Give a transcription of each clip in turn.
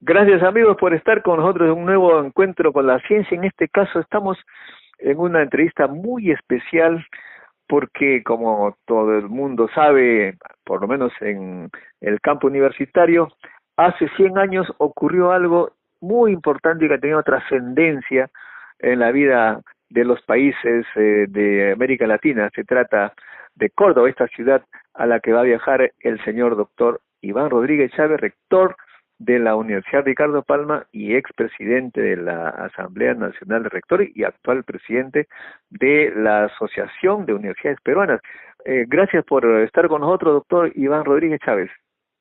Gracias amigos por estar con nosotros en un nuevo encuentro con la ciencia. En este caso estamos en una entrevista muy especial porque como todo el mundo sabe, por lo menos en el campo universitario, hace 100 años ocurrió algo muy importante y que ha tenido trascendencia en la vida de los países de América Latina. Se trata de Córdoba, esta ciudad a la que va a viajar el señor doctor Iván Rodríguez Chávez, rector de la Universidad Ricardo Palma y expresidente de la Asamblea Nacional de Rectores y actual presidente de la Asociación de Universidades Peruanas. Gracias por estar con nosotros, doctor Iván Rodríguez Chávez.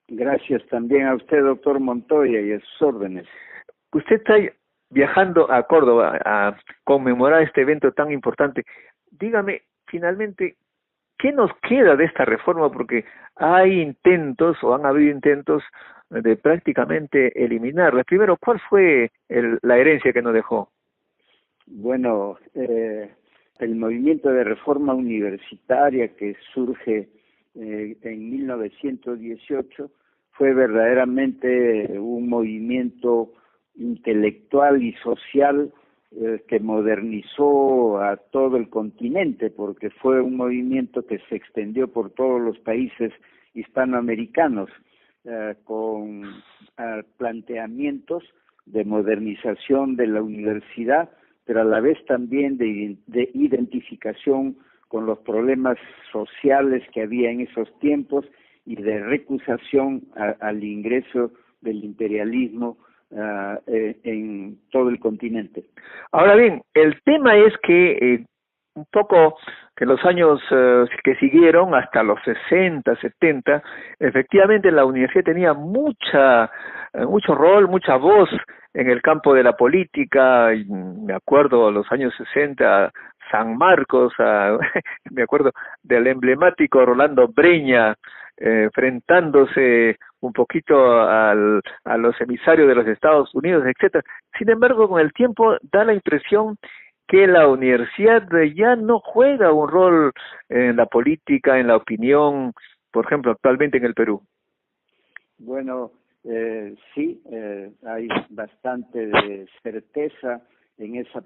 Gracias también a usted, doctor Montoya, y a sus órdenes. Usted está viajando a Córdoba a conmemorar este evento tan importante. Dígame, finalmente, ¿qué nos queda de esta reforma? Porque hay intentos, o han habido intentos, de prácticamente eliminarla. Primero, ¿cuál fue la herencia que nos dejó? Bueno, el movimiento de reforma universitaria que surge en 1918 fue verdaderamente un movimiento intelectual y social que modernizó a todo el continente, porque fue un movimiento que se extendió por todos los países hispanoamericanos con planteamientos de modernización de la universidad, pero a la vez también de identificación con los problemas sociales que había en esos tiempos y de recusación al ingreso del imperialismo en todo el continente. Ahora bien, el tema es que un poco que los años que siguieron, hasta los 60, 70, efectivamente la universidad tenía mucho rol, mucha voz en el campo de la política. Y me acuerdo los años 60, San Marcos, me acuerdo del emblemático Rolando Breña, enfrentándose un poquito a los emisarios de los Estados Unidos, etcétera. Sin embargo, con el tiempo da la impresión que la universidad ya no juega un rol en la política, en la opinión, por ejemplo, actualmente en el Perú. Bueno, sí, hay bastante de certeza en esa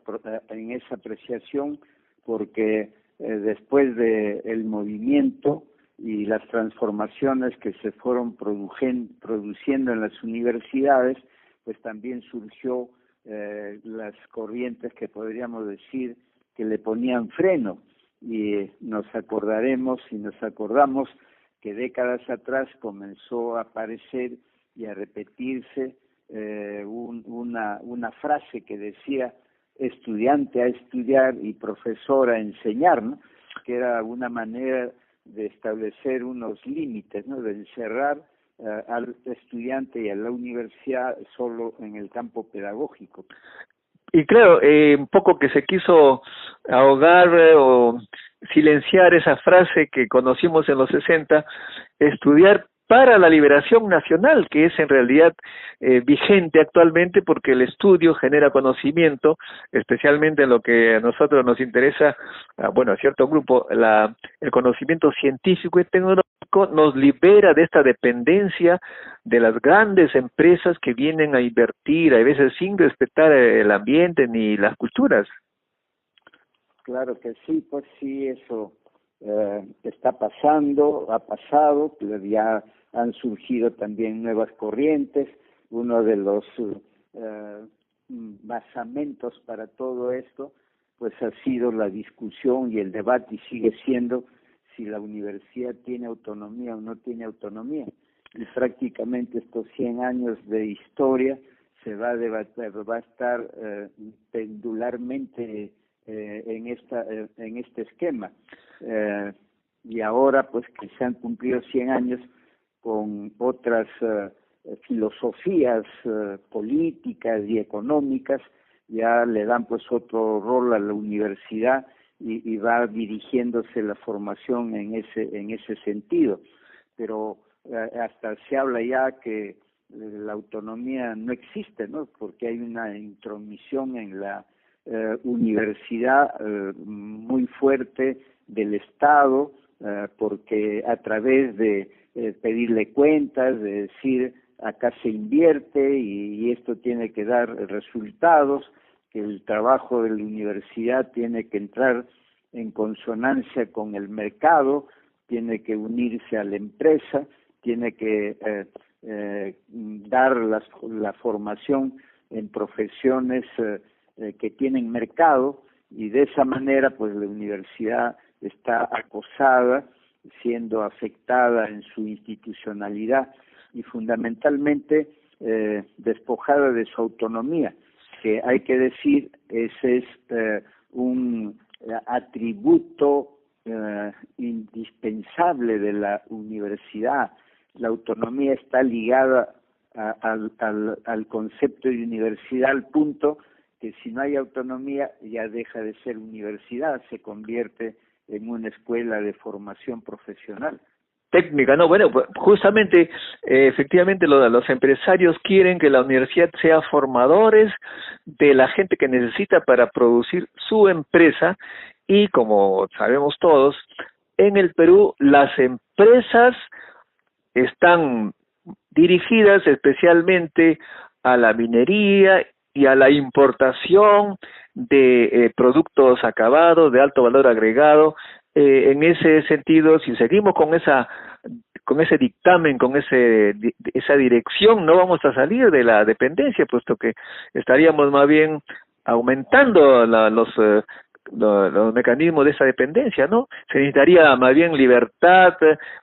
apreciación, porque después del movimiento y las transformaciones que se fueron produciendo en las universidades, pues también surgió las corrientes que podríamos decir que le ponían freno, y nos acordaremos y nos acordamos que décadas atrás comenzó a aparecer y a repetirse una frase que decía estudiante a estudiar y profesor a enseñar, ¿no? Que era una manera de establecer unos límites, ¿no? De encerrar al estudiante y a la universidad solo en el campo pedagógico. Y claro, un poco que se quiso ahogar o silenciar esa frase que conocimos en los 60, estudiar para la liberación nacional, que es en realidad vigente actualmente, porque el estudio genera conocimiento, especialmente en lo que a nosotros nos interesa, bueno, a cierto grupo, el conocimiento científico y tecnológico nos libera de esta dependencia de las grandes empresas que vienen a invertir, a veces sin respetar el ambiente ni las culturas. Claro que sí, pues sí, eso está pasando, ha pasado, pero ya han surgido también nuevas corrientes. Uno de los basamentos para todo esto pues ha sido la discusión y el debate, y sigue siendo si la universidad tiene autonomía o no tiene autonomía. Y prácticamente estos 100 años de historia se va a debatir, va a estar pendularmente en este esquema. Y ahora pues que se han cumplido 100 años con otras filosofías políticas y económicas, ya le dan pues otro rol a la universidad y va dirigiéndose la formación en ese sentido. Pero hasta se habla ya que la autonomía no existe, ¿no? Porque hay una intromisión en la universidad muy fuerte del Estado, porque a través de pedirle cuentas, de decir acá se invierte y esto tiene que dar resultados, que el trabajo de la universidad tiene que entrar en consonancia con el mercado, tiene que unirse a la empresa, tiene que dar la formación en profesiones que tienen mercado, y de esa manera pues la universidad está acosada, siendo afectada en su institucionalidad y fundamentalmente despojada de su autonomía, que hay que decir, ese es un atributo indispensable de la universidad. La autonomía está ligada al concepto de universidad, al punto que si no hay autonomía ya deja de ser universidad, se convierte en una escuela de formación profesional. Técnica, no, bueno, pues justamente, efectivamente los empresarios quieren que la universidad sea formadores de la gente que necesita para producir su empresa, y como sabemos todos, en el Perú las empresas están dirigidas especialmente a la minería y a la importación de productos acabados de alto valor agregado. En ese sentido, si seguimos con ese dictamen, con esa dirección, no vamos a salir de la dependencia, puesto que estaríamos más bien aumentando los mecanismos de esa dependencia, ¿no? Se necesitaría más bien libertad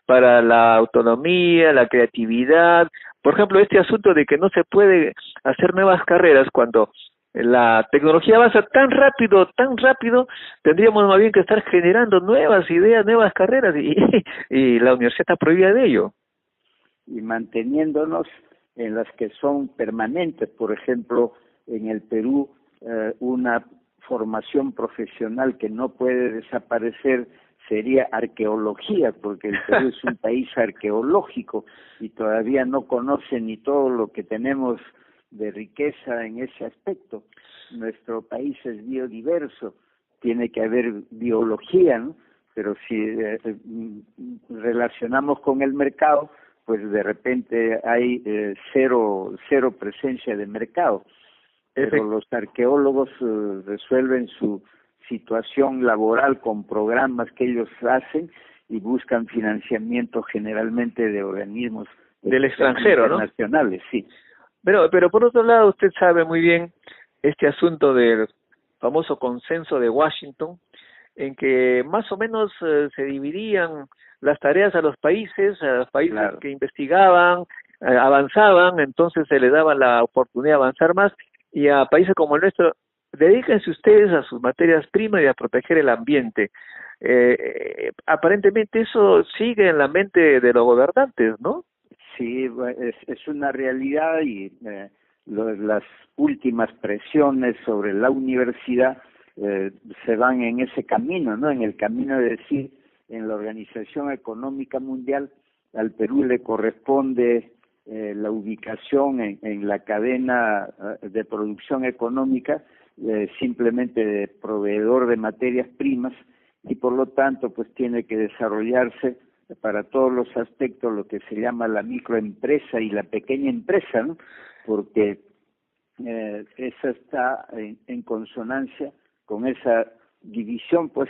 para la autonomía, la creatividad. Por ejemplo, este asunto de que no se puede hacer nuevas carreras cuando la tecnología avanza tan rápido, tendríamos más bien que estar generando nuevas ideas, nuevas carreras, y la universidad está prohibida de ello. Y manteniéndonos en las que son permanentes, por ejemplo, en el Perú, una formación profesional que no puede desaparecer sería arqueología, porque el Perú es un país arqueológico y todavía no conoce ni todo lo que tenemos de riqueza en ese aspecto. Nuestro país es biodiverso, tiene que haber biología, ¿no? Pero si relacionamos con el mercado, pues de repente hay cero presencia de mercado. Pero los arqueólogos resuelven su situación laboral con programas que ellos hacen y buscan financiamiento generalmente de organismos del extranjero, internacionales, ¿no? Sí. Pero por otro lado, usted sabe muy bien este asunto del famoso consenso de Washington, en que más o menos se dividían las tareas a los países claro, que investigaban, avanzaban, entonces se les daba la oportunidad de avanzar más, y a países como el nuestro, dedíquense ustedes a sus materias primas y a proteger el ambiente. Aparentemente eso sigue en la mente de los gobernantes, ¿no? Sí, es una realidad, y las últimas presiones sobre la universidad se van en ese camino, ¿no? En el camino de decir, en la Organización Económica Mundial, al Perú le corresponde la ubicación en la cadena de producción económica, simplemente de proveedor de materias primas, y por lo tanto pues tiene que desarrollarse para todos los aspectos lo que se llama la microempresa y la pequeña empresa, ¿no? Porque esa está en consonancia con esa división pues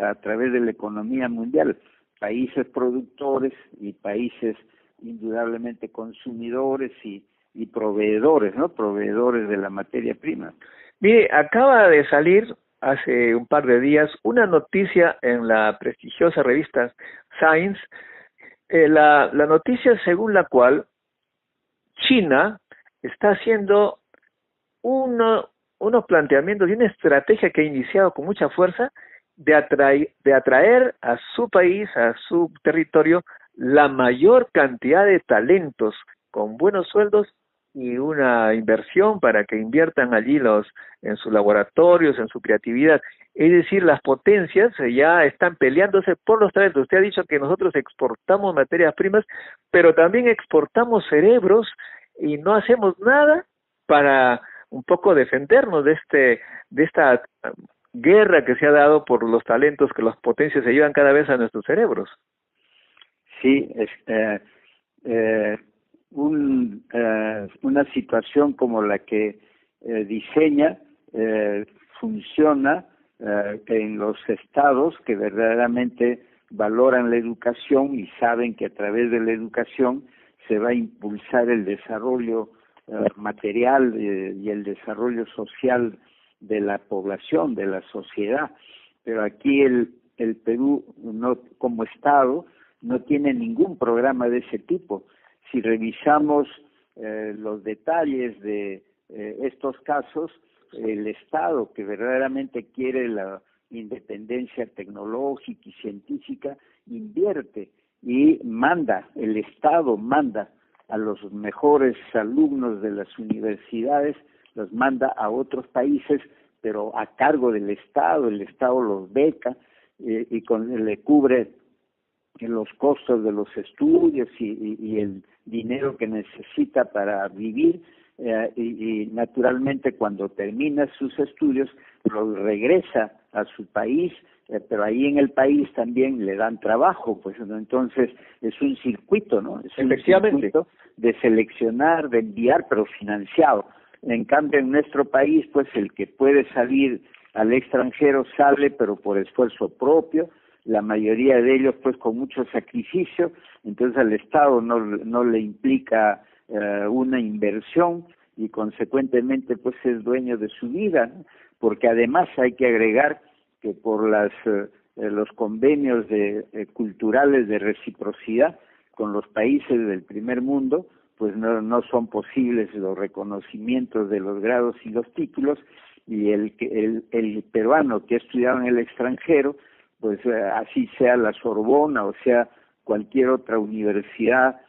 a través de la economía mundial, países productores y países indudablemente consumidores y proveedores, ¿no? Proveedores de la materia prima. Mire, acaba de salir hace un par de días una noticia en la prestigiosa revista Science, la noticia según la cual China está haciendo unos planteamientos y una estrategia que ha iniciado con mucha fuerza de atraer a su país, a su territorio, la mayor cantidad de talentos con buenos sueldos y una inversión para que inviertan allí en sus laboratorios, en su creatividad. Es decir, las potencias ya están peleándose por los talentos. Usted ha dicho que nosotros exportamos materias primas, pero también exportamos cerebros y no hacemos nada para un poco defendernos de esta guerra que se ha dado por los talentos que las potencias se llevan cada vez a nuestros cerebros. Sí, una situación como la que diseña funciona en los estados que verdaderamente valoran la educación y saben que a través de la educación se va a impulsar el desarrollo material y el desarrollo social de la población, de la sociedad. Pero aquí el Perú, no, como Estado, no tiene ningún programa de ese tipo. Si revisamos los detalles de estos casos, el Estado, que verdaderamente quiere la independencia tecnológica y científica, invierte y manda, el Estado manda a los mejores alumnos de las universidades, los manda a otros países, pero a cargo del Estado, el Estado los beca y le cubre los costos de los estudios y el dinero que necesita para vivir, y naturalmente cuando termina sus estudios los regresa a su país, pero ahí en el país también le dan trabajo, pues ¿no? Entonces es un circuito, ¿no? Es un circuito de seleccionar, de enviar, pero financiado. En cambio en nuestro país, pues el que puede salir al extranjero sale, pero por esfuerzo propio, la mayoría de ellos pues con mucho sacrificio, entonces al Estado no le implica una inversión y consecuentemente pues es dueño de su vida, ¿no? Porque además hay que agregar que por los convenios culturales de reciprocidad con los países del primer mundo, pues no son posibles los reconocimientos de los grados y los títulos, y el peruano que ha estudiado en el extranjero, pues así sea la Sorbona o sea cualquier otra universidad,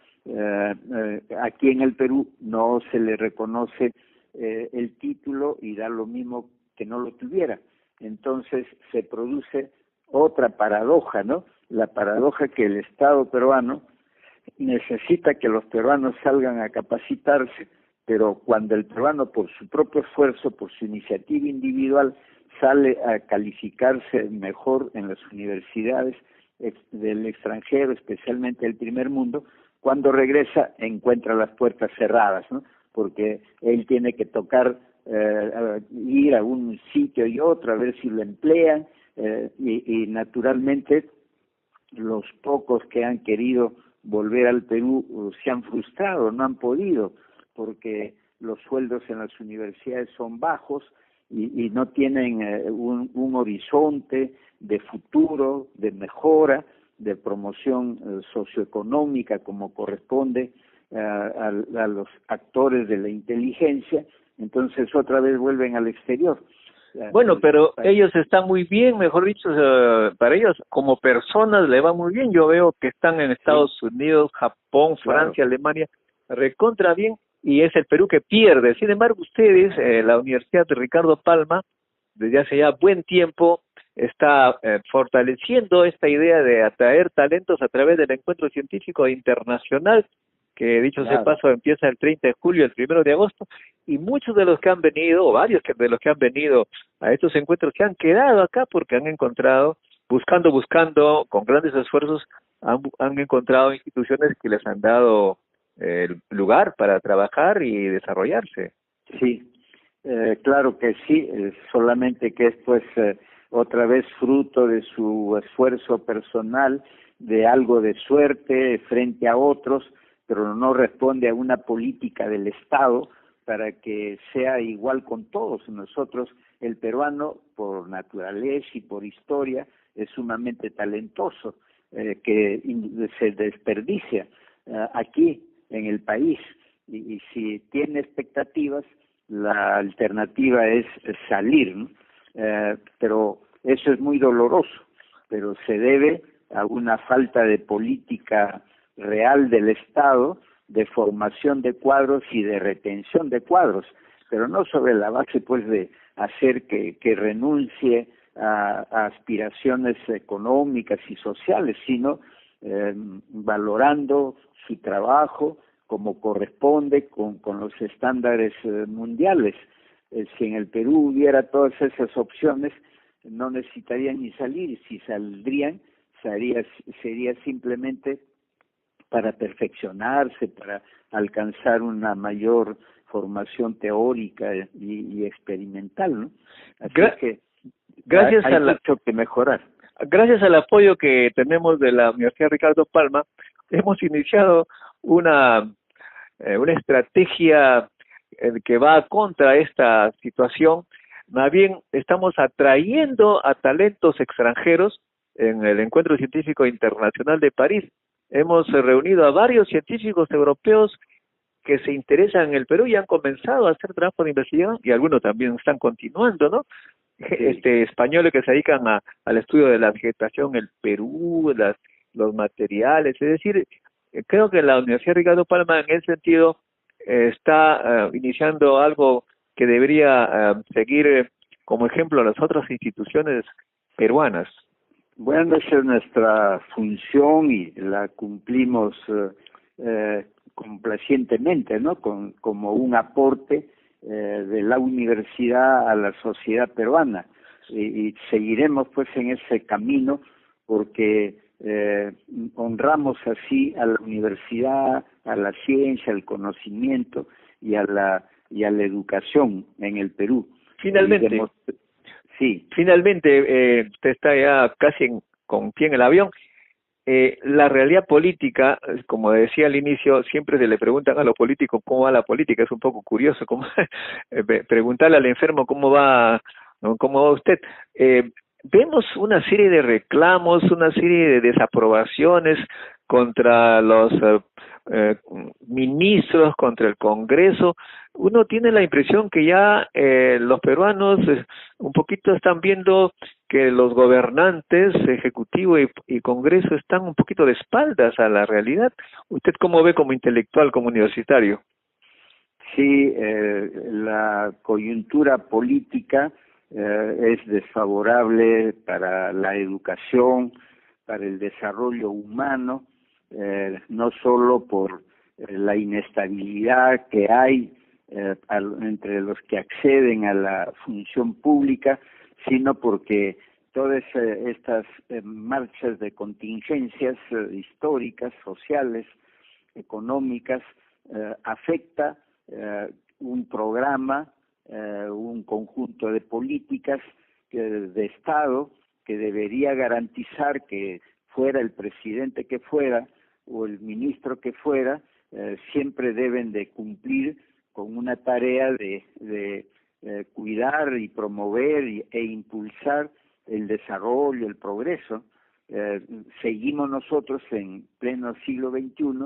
aquí en el Perú no se le reconoce el título y da lo mismo que no lo tuviera. Entonces se produce otra paradoja, ¿no? La paradoja que el Estado peruano necesita que los peruanos salgan a capacitarse, pero cuando el peruano por su propio esfuerzo, por su iniciativa individual, sale a calificarse mejor en las universidades del extranjero, especialmente del primer mundo, cuando regresa encuentra las puertas cerradas, ¿no? Porque él tiene que tocar, ir a un sitio y otro a ver si lo emplean, y naturalmente los pocos que han querido volver al Perú se han frustrado, no han podido, porque los sueldos en las universidades son bajos y no tienen un horizonte de futuro, de mejora, de promoción socioeconómica como corresponde a los actores de la inteligencia, entonces otra vez vuelven al exterior. Bueno, pero ellos están muy bien, mejor dicho, para ellos como personas le va muy bien. Yo veo que están en Estados Unidos, Japón, Francia, Alemania, recontra bien, y es el Perú que pierde. Sin embargo, ustedes, la Universidad de Ricardo Palma, desde hace ya buen tiempo, está fortaleciendo esta idea de atraer talentos a través del encuentro científico internacional, que dicho sea paso empieza el 30 de julio, el 1 de agosto, y muchos de los que han venido, o varios de los que han venido a estos encuentros, se han quedado acá porque han encontrado, buscando, con grandes esfuerzos, han encontrado instituciones que les han dado lugar para trabajar y desarrollarse. Sí, claro que sí, solamente que esto es otra vez fruto de su esfuerzo personal, de algo de suerte frente a otros, pero no responde a una política del Estado para que sea igual con todos. Nosotros, el peruano, por naturaleza y por historia, es sumamente talentoso, que se desperdicia aquí en el país, y si tiene expectativas, la alternativa es salir, ¿no? Pero eso es muy doloroso, pero se debe a una falta de política real del Estado, de formación de cuadros y de retención de cuadros, pero no sobre la base pues de hacer que renuncie a aspiraciones económicas y sociales, sino valorando su trabajo como corresponde con los estándares mundiales. Si en el Perú hubiera todas esas opciones, no necesitarían ni salir, si saldrían sería simplemente para perfeccionarse, para alcanzar una mayor formación teórica y experimental, ¿no? Así que gracias hay mucho que mejorar. Gracias al apoyo que tenemos de la Universidad Ricardo Palma, hemos iniciado una estrategia que va contra esta situación. Más bien, estamos atrayendo a talentos extranjeros en el Encuentro Científico Internacional de París. Hemos reunido a varios científicos europeos que se interesan en el Perú y han comenzado a hacer trabajo de investigación, y algunos también están continuando, ¿no? Sí. Españoles que se dedican al estudio de la vegetación, el Perú, los materiales. Es decir, creo que la Universidad Ricardo Palma en ese sentido está iniciando algo que debería seguir como ejemplo a las otras instituciones peruanas. Bueno, esa es nuestra función y la cumplimos complacientemente, ¿no? Como un aporte de la universidad a la sociedad peruana, y seguiremos pues en ese camino porque honramos así a la universidad, a la ciencia, al conocimiento y a la educación en el Perú. Finalmente, sí. Finalmente, usted está ya casi con pie en el avión. La realidad política, como decía al inicio, siempre se le preguntan a los políticos cómo va la política. Es un poco curioso como preguntarle al enfermo cómo va, ¿no? ¿Cómo va usted? Vemos una serie de reclamos, una serie de desaprobaciones contra los ministros, contra el Congreso. Uno tiene la impresión que ya los peruanos un poquito están viendo que los gobernantes, Ejecutivo y Congreso, están un poquito de espaldas a la realidad. ¿Usted cómo ve como intelectual, como universitario? Sí, la coyuntura política es desfavorable para la educación, para el desarrollo humano, no solo por la inestabilidad que hay entre los que acceden a la función pública, sino porque todas estas marchas de contingencias históricas, sociales, económicas, afecta un programa, un conjunto de políticas de Estado que debería garantizar que fuera el presidente que fuera o el ministro que fuera, siempre deben de cumplir con una tarea de cuidar y promover e impulsar el desarrollo, el progreso. Seguimos nosotros en pleno siglo XXI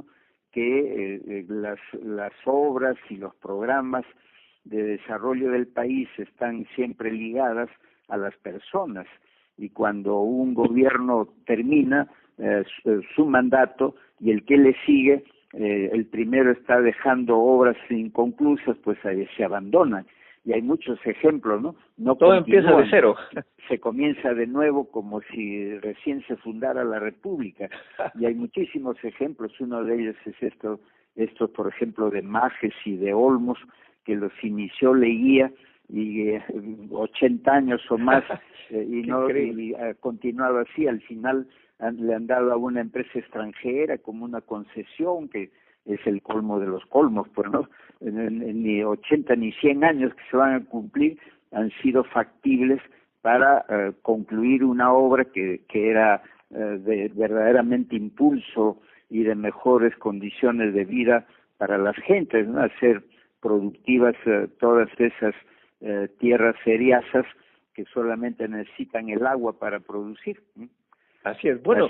que las obras y los programas de desarrollo del país están siempre ligadas a las personas, y cuando un gobierno termina su mandato y el que le sigue, el primero está dejando obras inconclusas, pues ahí se abandonan. Y hay muchos ejemplos, ¿no? Todo empieza de cero. Se comienza de nuevo como si recién se fundara la República. Y hay muchísimos ejemplos. Uno de ellos es esto por ejemplo, de Majes y de Olmos, que los inició Leguía, y 80 años o más, y ha continuado así. Al final le han dado a una empresa extranjera como una concesión, que es el colmo de los colmos, pues no, ni 80 ni 100 años que se van a cumplir han sido factibles para concluir una obra que era de verdaderamente impulso y de mejores condiciones de vida para las gentes, ¿no? Hacer productivas todas esas tierras seriasas que solamente necesitan el agua para producir. Así es. Bueno,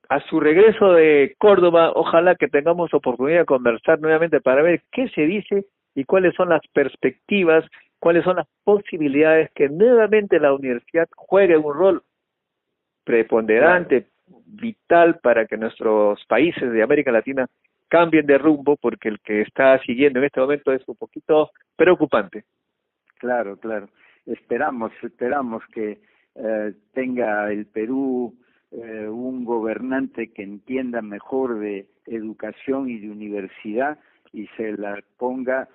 a su regreso de Córdoba, ojalá que tengamos oportunidad de conversar nuevamente para ver qué se dice y cuáles son las perspectivas, cuáles son las posibilidades que nuevamente la universidad juegue un rol preponderante, vital, para que nuestros países de América Latina cambien de rumbo, porque el que está siguiendo en este momento es un poquito preocupante. Claro. Esperamos que tenga el Perú un gobernante que entienda mejor de educación y de universidad y se la ponga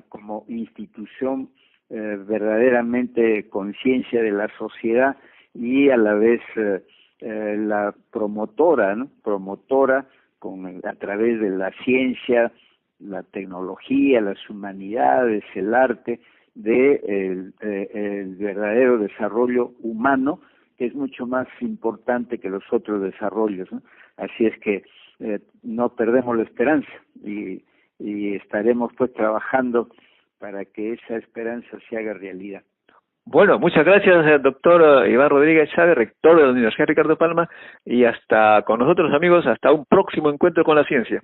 como institución verdaderamente conciencia de la sociedad, y a la vez la promotora, ¿no? Promotora a través de la ciencia, la tecnología, las humanidades, el arte, de el verdadero desarrollo humano, que es mucho más importante que los otros desarrollos, ¿no? Así es que no perdemos la esperanza y estaremos pues trabajando para que esa esperanza se haga realidad. Bueno, muchas gracias, doctor Iván Rodríguez Chávez, rector de la Universidad Ricardo Palma, y hasta con nosotros, amigos, hasta un próximo encuentro con la ciencia.